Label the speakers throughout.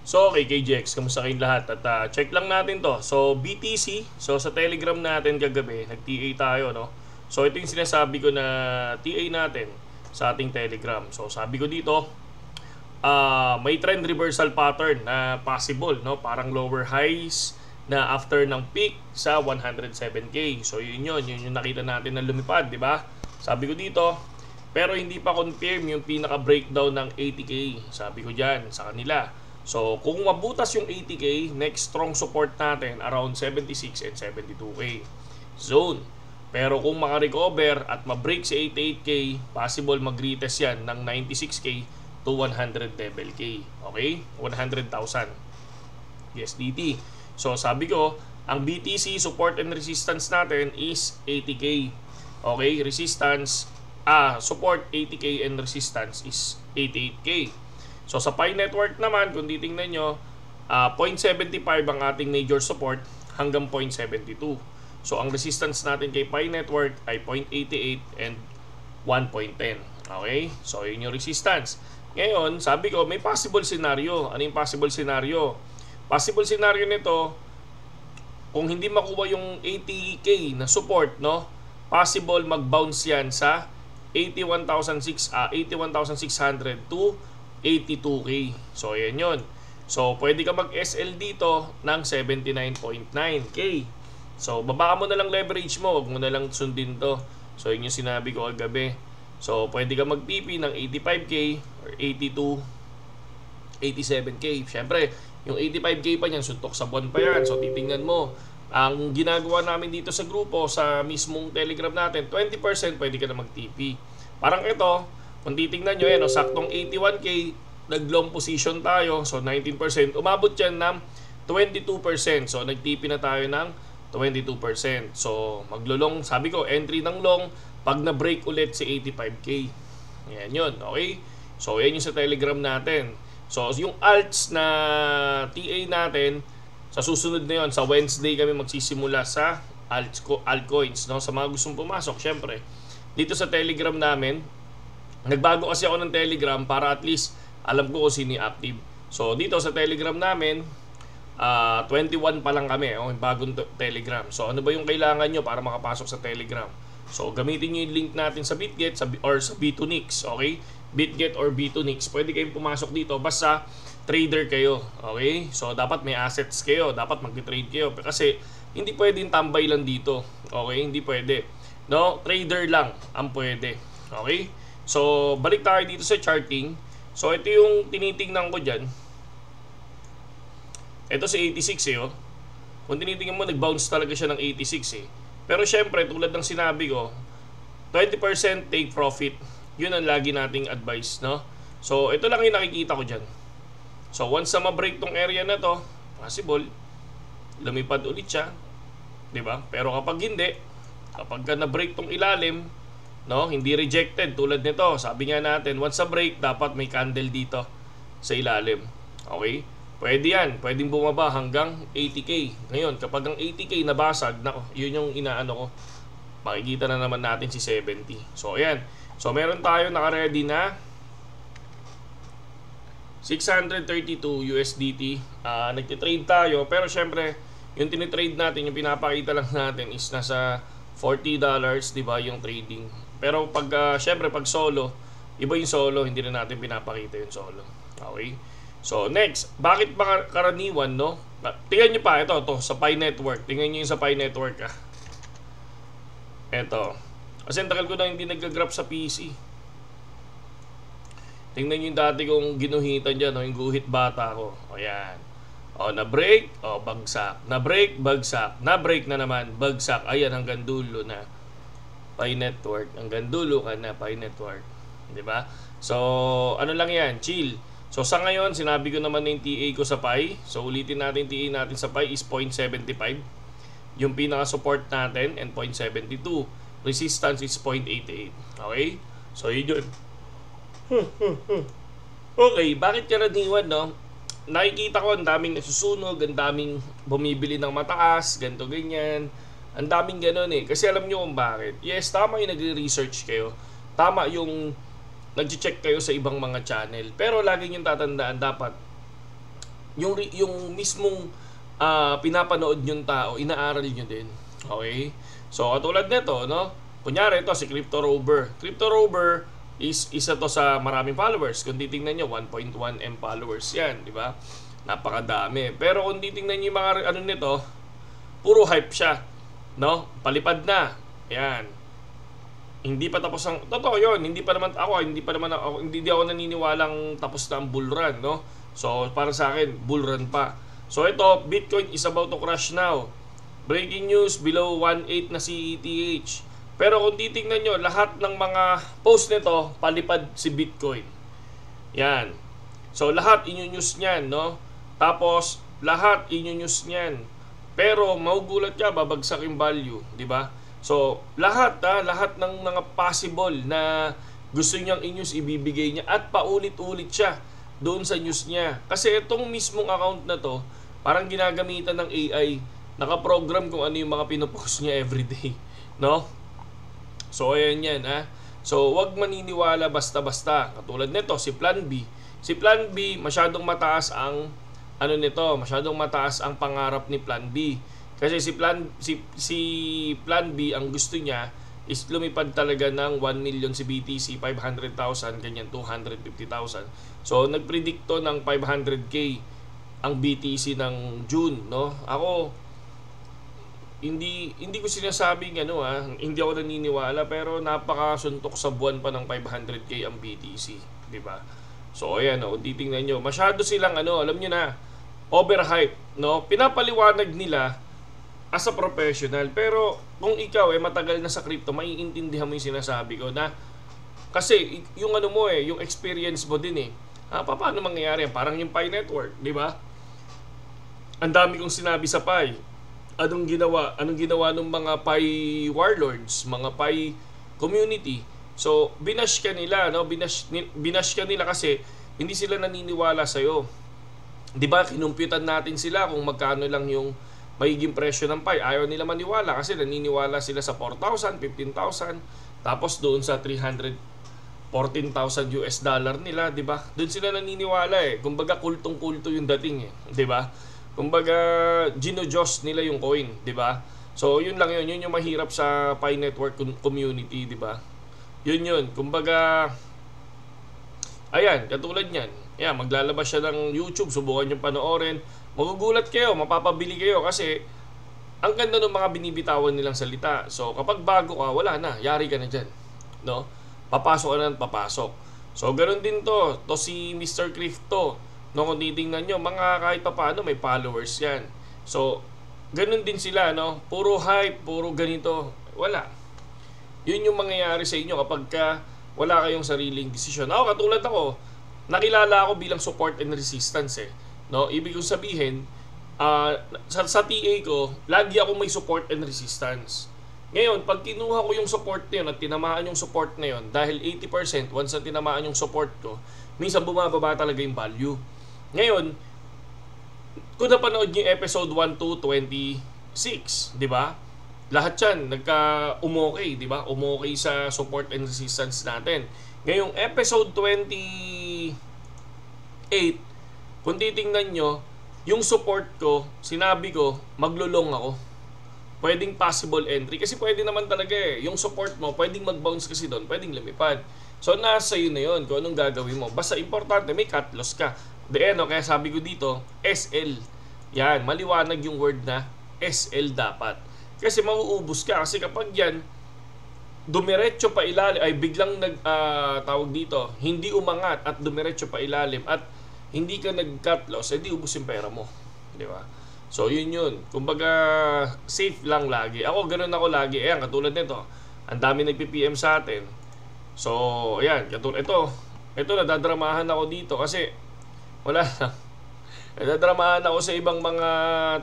Speaker 1: So, okay, KJX, kamusta kayong lahat? At check lang natin to. So, BTC, so sa Telegram natin kagabi, nag-TA tayo, no? So, ito yung sinasabi ko na TA natin sa ating Telegram. So, sabi ko dito, may trend reversal pattern na possible, no? Parang lower highs na after ng peak sa 107K. So, yun yung nakita natin na lumipad, di ba? Sabi ko dito, pero hindi pa confirm yung pinaka-breakdown ng 80K. Sabi ko dyan sa kanila. So, kung mabutas yung 80K, next strong support natin around 76 and 72K zone. Pero kung makarecover at ma-break si 88K, possible mag-retest yan ng 96K to 100 level K. Okay? 100,000 USDT. So, sabi ko, ang BTC support and resistance natin is 80K. Okay? Resistance, support 80K and resistance is 88K. So sa Pi Network naman, kung titingnan nyo, 0.75 ang ating major support hanggang 0.72. So ang resistance natin kay Pi Network ay 0.88 and 1.10. Okay? So yun yung resistance. Ngayon, sabi ko, may possible scenario. Ano yung possible scenario? Possible scenario nito, kung hindi makuha yung 80K na support, no? Possible mag-bounce yan sa 81,600 to 82K. So, ayan yun. So, pwede ka mag-SL dito ng 79.9K. So, baba mo na lang leverage mo. Huwag mo na lang sundin to. So, yun yung sinabi ko kagabi. So, pwede ka mag-PP ng 85K or 82, 87K. Siyempre, yung 85K pa niyan, suntok sa buwan pa yan. So, titingnan mo. Ang ginagawa namin dito sa grupo, sa mismong Telegram natin, 20% pwede ka na mag-TP. Parang ito, kung titingnan nyo yan, saktong 81K, nag-long position tayo, so 19%, umabot yan ng 22%, so nag-TP na tayo ng 22%. So maglo-long, sabi ko, entry ng long, pag na-break ulit si 85K. Yan yun, okay? So yan yung sa Telegram natin. So yung alts na TA natin, sa susunod na yun, sa Wednesday kami magsisimula sa altcoins, no? Sa mga gustong pumasok, syempre, dito sa Telegram namin, nagbago kasi ako ng Telegram para at least alam ko kung sino active. So dito sa Telegram namin, 21 pa lang kami, bagong Telegram. So ano ba yung kailangan nyo para makapasok sa Telegram? So gamitin nyo yung link natin sa BitGet or sa B2Nix, okay? BitGet or B2Nix, pwede kayong pumasok dito basta trader kayo, okay? So dapat may assets kayo, dapat mag-trade kayo kasi hindi pwedeng tambay lang dito, okay? Hindi pwede, no? Trader lang ang pwede, okay? So, balik tayo dito sa charting. So, ito yung tinitingnan ko dyan. Ito si 86 eh, oh. Kung tinitingnan mo, nag-bounce talaga siya ng 86 eh. Pero syempre, tulad ng sinabi ko, 20% take profit. Yun ang lagi nating advice, no? So, ito lang yung nakikita ko dyan. So, once na ma-break tong area na to, possible, lumipad ulit siya. Diba? Pero kapag hindi, kapag na-break tong ilalim, no, hindi rejected tulad nito. Sabi nga natin, once a break, dapat may candle dito sa ilalim. Okay? Pwede yan. Pwedeng bumaba hanggang 80K. Ngayon, kapag ang 80K nabasag, nako, yun yung inaano ko. Makikita na naman natin si 70. So, ayan. So, meron tayo naka-ready na 632 USDT. Nagtitrade tayo. Pero syempre, yung tinitrade natin, yung pinapakita lang natin is nasa $40, diba, yung trading. Pero pag syempre pag solo, iba yung solo, hindi na natin pinapakita yung solo. Okay? So next, bakit ba karaniwan, no? Tingnan niyo pa ito sa Pi Network. Tingnan niyo yung sa Pi Network Ito. Kasi tagal ko na hindi nag-graph sa PC. Tingnan niyo yung dati kong ginuhitan diyan, no, yung guhit bata ko. O yan. O na-break, o bagsak. Na-break, bagsak. Na-break na naman, bagsak. Ayan hanggang dulo na. Pi Network, hanggang dulo ka na Pi Network, di ba? So, ano lang yan, chill. So, sa ngayon, sinabi ko naman yung TA ko sa Pi. So, ulitin natin TA natin sa Pi is 0.75. Yung pinaka-support natin and 0.72. Resistance is 0.88. Okay? So, yun yun. Okay, bakit karaniwan, no? Nakikita ko, ang daming nasusunog, ang daming bumibili ng mataas, ganito, ganyan. Ang daming ganun eh. Kasi alam nyo kung bakit. Yes, tama yung nagre-research kayo. Tama yung nag-check kayo sa ibang mga channel. Pero lagi nyo tatandaan, dapat yung mismong pinapanood yung tao, inaaral nyo din. Okay? So, katulad nito, no? Kunyari ito, si Crypto Rover. Crypto Rover is isa to sa maraming followers. Kung titingnan nyo, 1.1M followers yan, di ba? Napakadami. Pero kung titingnan nyo yung mga ano nito, puro hype siya. No? Palipad na. Yan. Hindi pa tapos ang totoo 'yon, hindi pa naman hindi ako naniniwalang tapos na ang bull run, no? So para sa akin, bull run pa. So ito, Bitcoin is about to crash now. Breaking news, below 1.8 na si ETH. Pero kung titingnan nyo, lahat ng mga post nito, palipad si Bitcoin. Yan. So lahat inyo-news niyan, no? Tapos lahat inyo-news niyan. Pero magugulat ka, babagsak yung value, di ba? So, lahat ng mga possible na gusto niyang i-news, ibibigay niya at paulit-ulit siya doon sa news niya. Kasi itong mismong account na to, parang ginagamitan ng AI, nakaprogram kung ano yung mga pinopost niya everyday, no? So, ayan yan, ha? So, wag maniniwala basta-basta. Katulad nito, si Plan B. Si Plan B, masyadong mataas ang masyadong mataas ang pangarap ni Plan B. Kasi si Plan B, ang gusto niya is lumipad talaga ng 1 million si BTC, 500,000, ganyan 250,000. So nagpredict to ng 500k ang BTC ng June, no? Ako hindi ko sinasabing hindi ako naniniwala, pero napakasuntok sa buwan pa ng 500k ang BTC, di ba? So ayan, titingnan niyo, masyado silang alam niyo na, overhype, no? Pinapaliwanag nila as a professional. Pero kung ikaw matagal na sa crypto, maiintindihan mo yung sinasabi ko na kasi yung yung experience mo din paano mangyayari yan? Parang yung Pi Network, di ba? Ang dami kong sinabi sa Pi. Anong ginawa ng mga Pi warlords, mga Pi community? So, binash ka nila, no? Binash ka nila kasi hindi sila naniniwala sa'yo. Di ba? Kinumputan natin sila kung magkano lang yung magiging presyo ng Pi. Ayaw nila maniwala kasi naniniwala sila sa 4,000, 15,000, tapos doon sa 314,000 US dollar nila, 'di ba? Doon sila naniniwala Kumbaga kultong-kulto yung dating 'di ba? Kumbaga gino-Diyos nila yung coin, 'di ba? So, yun lang yun yung mahirap sa Pi Network community, 'di ba? Yun. Kumbaga ayan, katulad niyan. Ayan, maglalabas siya ng YouTube, subukan niyo panoorin. Magugulat kayo, mapapabili kayo kasi ang ganda ng mga binibitawan nilang salita. So, kapag bago ka, wala na, yari ka na dyan, no? Papasok ka na, papasok. So, ganoon din to si Mr. Crypto, no? Kung titingnan nyo, mga kahit pa paano, may followers yan. So, ganoon din sila, no? Puro hype, puro ganito, wala. Yun yung mangyayari sa inyo kapag wala kayong sariling desisyon. Katulad ako, nakilala ako bilang support and resistance no? Ibig kong sabihin, sa TA ko, lagi ako may support and resistance. Ngayon, pag kinuha ko yung support na yun at tinamaan yung support na yun, dahil 80% once na tinamaan yung support ko, minsan bumababa talaga yung value. Ngayon, kung napanood niyo yung episode 1 to 26, di ba? Lahat yan, umokay, di ba? Umokay sa support and resistance natin. Ngayong episode 28, kung titingnan nyo, yung support ko, sinabi ko, maglulong ako. Pwedeng possible entry. Kasi pwede naman talaga yung support mo, pwedeng mag-bounce kasi doon, pwedeng lumipad. So, nasa yun na yun kung anong gagawin mo. Basta importante, may cut loss ka. Kaya sabi ko dito, SL. Yan, maliwanag yung word na SL dapat. Kasi mauubos ka. Kasi kapag yan, dumiretso pa ilalim, ay biglang tawag dito, hindi umangat at dumiretso pa ilalim at hindi ka nag-cut loss, di ubos yung pera mo. Di ba? So, yun. Kumbaga, safe lang lagi. Ganun ako lagi. Ayan, katulad nito. Ang dami nagpi-PM sa atin. So, ayan, katulad ito. Ito, nadadramahan ako dito kasi wala lang. Nadadramahan ako sa ibang mga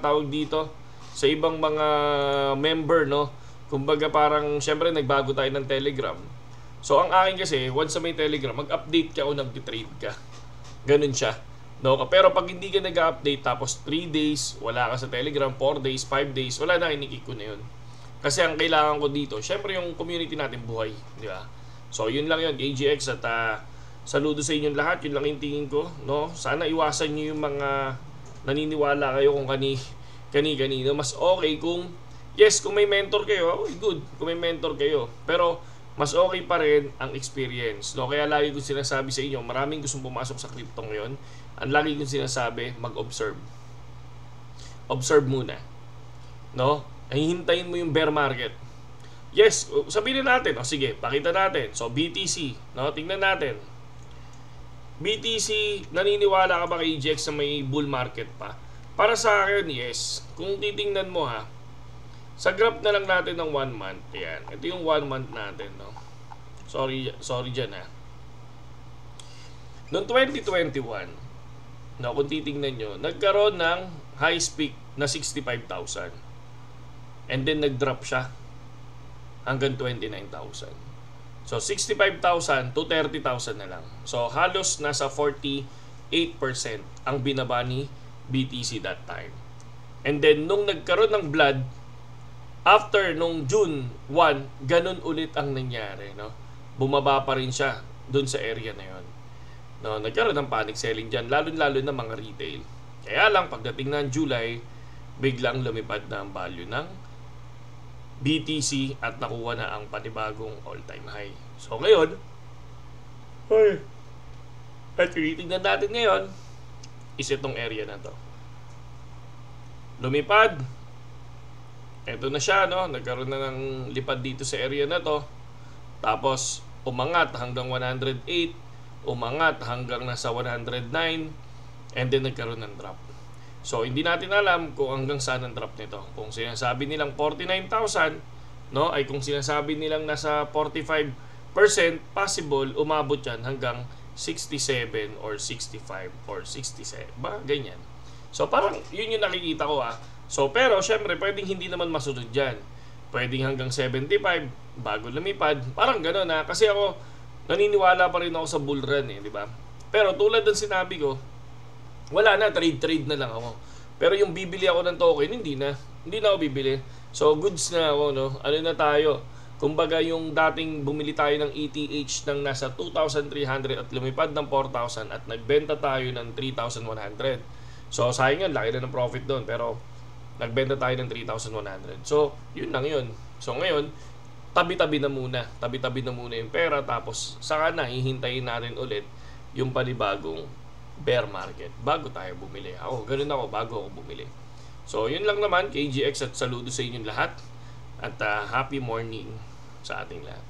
Speaker 1: tawag dito, sa ibang mga member, no? Kumbaga parang, syempre, nagbago tayo ng Telegram. So, ang akin kasi, once sa may Telegram, mag-update ka o nag-trade ka. Ganun siya. No? Pero pag hindi ka nag-update tapos 3 days, wala ka sa Telegram, 4 days, 5 days, wala na, inikik ko na yun. Kasi ang kailangan ko dito, syempre yung community natin buhay. Di ba? So, yun lang yun, AGX. At saludo sa inyong lahat. Yun lang yung tingin ko. No? Sana iwasan nyo yung mga naniniwala kayo kung kani-kanino. Mas okay kung, yes, kung may mentor kayo, okay, good. Kung may mentor kayo. Pero, mas okay pa rin ang experience. No? Kaya lagi kong sinasabi sa inyo, maraming gustong pumasok sa crypto ngayon. Ang lagi kong sinasabi, mag-observe. Observe muna. No? Hihintayin mo yung bear market. Yes, sabihin natin, sige, pakita natin. So, BTC, no? Tingnan natin. BTC, naniniwala ka ba kay EGX na may bull market pa? Para sa akin, yes. Kung titingnan mo ha, sa graph na lang natin ng 1 month, yan. Ito yung 1 month natin, no? Sorry dyan ha. Noong 2021, no, kung titingnan nyo, nagkaroon ng high peak na 65,000. And then nag-drop siya hanggang 29,000. So 65,000 to 30,000 na lang. So halos nasa 48% ang binaba ni BTC that time. And then nung nagkaroon ng blood, after nung June 1, ganun ulit ang nangyari, no? Bumaba pa rin siya dun sa area na yon. No, nagkaroon ng panic selling diyan, lalo-lalo na mga retail. Kaya lang pagdating ng July, biglang lumipad na ang value ng BTC at nakuha na ang panibagong all-time high. So ngayon, at tinitingnan natin ngayon is itong area na to. Lumipad. Ito na siya, no? Nagkaroon na ng lipad dito sa area na to. Tapos, umangat hanggang 108. Umangat hanggang nasa 109. And then, nagkaroon ng drop. So, hindi natin alam kung hanggang saan ang drop nito. Kung sinasabi nilang 49,000, no? Ay kung sinasabi nilang nasa 45%, possible, umabot yan hanggang 67 or 65 or 67. Ba? Ganyan. So, parang yun yung nakikita ko So, pero syempre, pwedeng hindi naman masunod dyan. Pwedeng hanggang 75 bago lumipad. Parang gano'n Kasi ako, naniniwala pa rin ako sa bull run di ba? Pero tulad ng sinabi ko, wala na, trade na lang ako. Pero yung bibili ako ng token, hindi na ako bibili. So, goods na ako, no? Ano na tayo? Kumbaga, yung dating bumili tayo ng ETH ng nasa 2,300 at lumipad ng 4,000 at nagbenta tayo ng 3,100. So, sayang yan, laki na ng profit doon. Pero, nagbenta tayo ng 3,100. So, yun lang yun. So, ngayon, tabi-tabi na muna. Tabi-tabi na muna yung pera. Tapos, saka na, hihintayin natin ulit yung panibagong bear market bago tayo bumili. Ganun ako, bago ako bumili. So, yun lang naman, KGX, at saludo sa inyong lahat. At happy morning sa ating lahat.